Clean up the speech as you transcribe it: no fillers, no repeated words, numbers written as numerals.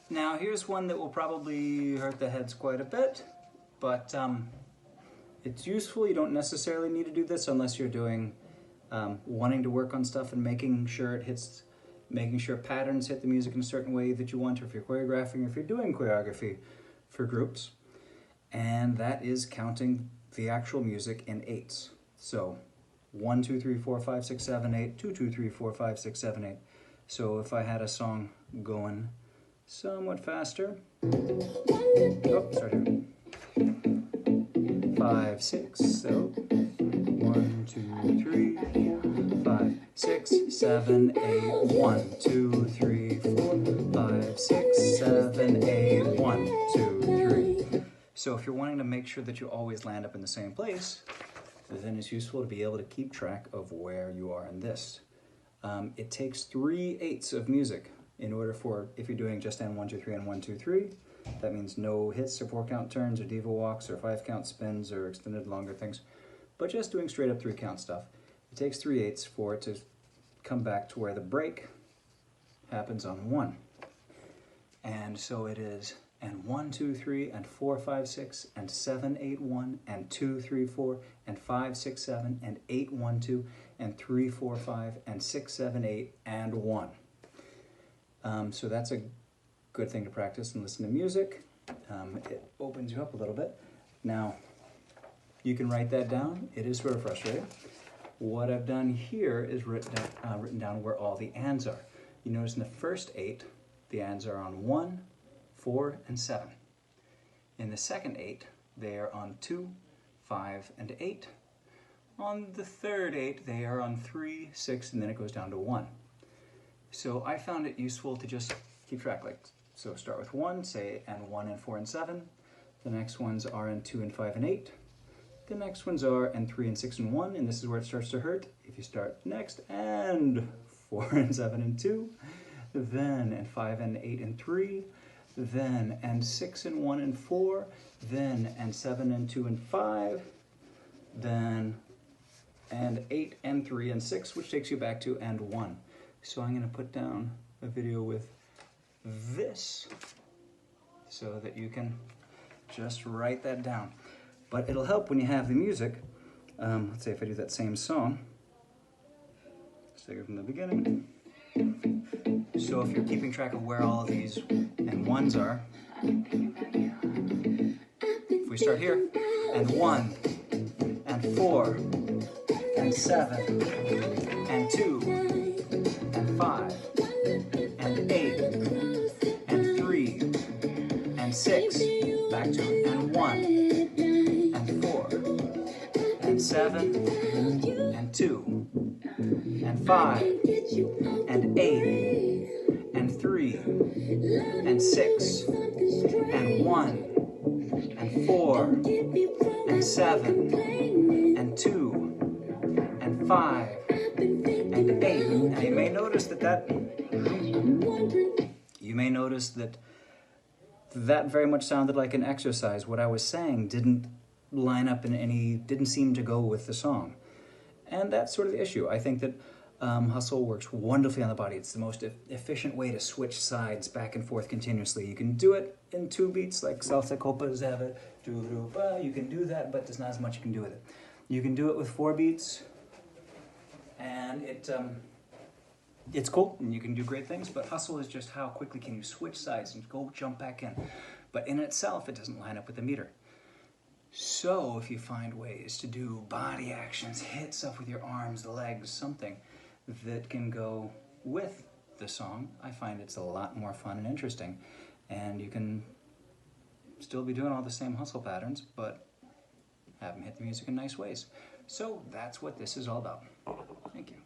Now here's one that will probably hurt the heads quite a bit, but it's useful. You don't necessarily need to do this unless you're doing wanting to work on stuff and making sure patterns hit the music in a certain way that you want, or if you're choreographing, or if you're doing choreography for groups. And that is counting the actual music in eights. So 1, 2, 3, 4, 5, 6, 7, 8, 2, 2, 3, 4, 5, 6, 7, 8. So if I had a song going somewhat faster, start here. 5, 6, so 1, 2, 3, 5, 6, 7, 8, 1, 2, 3, 4, 5, 6, 7, 8, 1, 2, 3. So if you're wanting to make sure that you always land up in the same place, then it's useful to be able to keep track of where you are in this. It takes 3/8 of music in order for, if you're doing just N 1, 2, 3, and 1, 2, 3, that means no hits or 4-count turns or diva walks or 5-count spins or extended longer things, but just doing straight up 3-count stuff. It takes 3/8 for it to come back to where the break happens on 1. And so it is and 1, 2, 3, and 4, 5, 6, and 7, 8, 1, and 2, 3, 4, and 5, 6, 7, and 8, 1, 2, and 3, 4, 5, and 6, 7, 8, and 1. So that's a good thing to practice and listen to music. It opens you up a little bit. Now, you can write that down. It is sort of frustrating. What I've done here is written down where all the ands are. You notice in the first 8, the ands are on 1, 4, and 7. In the second 8, they are on 2, 5, and 8. On the third 8, they are on 3, 6, and then it goes down to 1. So I found it useful to just keep track. So start with 1, say, and 1, and 4, and 7. The next ones are in 2, and 5, and 8. The next ones are and 3, and 6, and 1, and this is where it starts to hurt. If you start next and 4, and 7, and 2, then and 5, and 8, and 3, then and 6, and 1, and 4, then and 7, and 2, and 5, then and 8, and 3, and 6, which takes you back to and 1. So I'm going to put down a video with this so that you can just write that down. But it'll help when you have the music. Let's say if I do that same song. Let's take it from the beginning. So if you're keeping track of where all of these and ones are, if we start here, and 1, and 4, and 7, and 2, and 5, and 8, and 3, and 6, back to and 1, and 4, and 7, and 2, and 5, and 8, and 3, and 6, and 1, and 4, and 7, and 2, and 5, and 8. And you may notice that very much sounded like an exercise. What I was saying didn't line up didn't seem to go with the song. And that's sort of the issue. I think that hustle works wonderfully on the body. It's the most efficient way to switch sides back and forth continuously. You can do it in 2 beats, like salsa copas have it. You can do that, but there's not as much you can do with it. You can do it with 4 beats, and it's cool, and you can do great things, but hustle is just how quickly can you switch sides and go jump back in. But in itself, it doesn't line up with the meter. So if you find ways to do body actions, hit stuff with your arms, the legs, something that can go with the song, I find it's a lot more fun and interesting. And you can still be doing all the same hustle patterns, but have them hit the music in nice ways. So that's what this is all about. Thank you.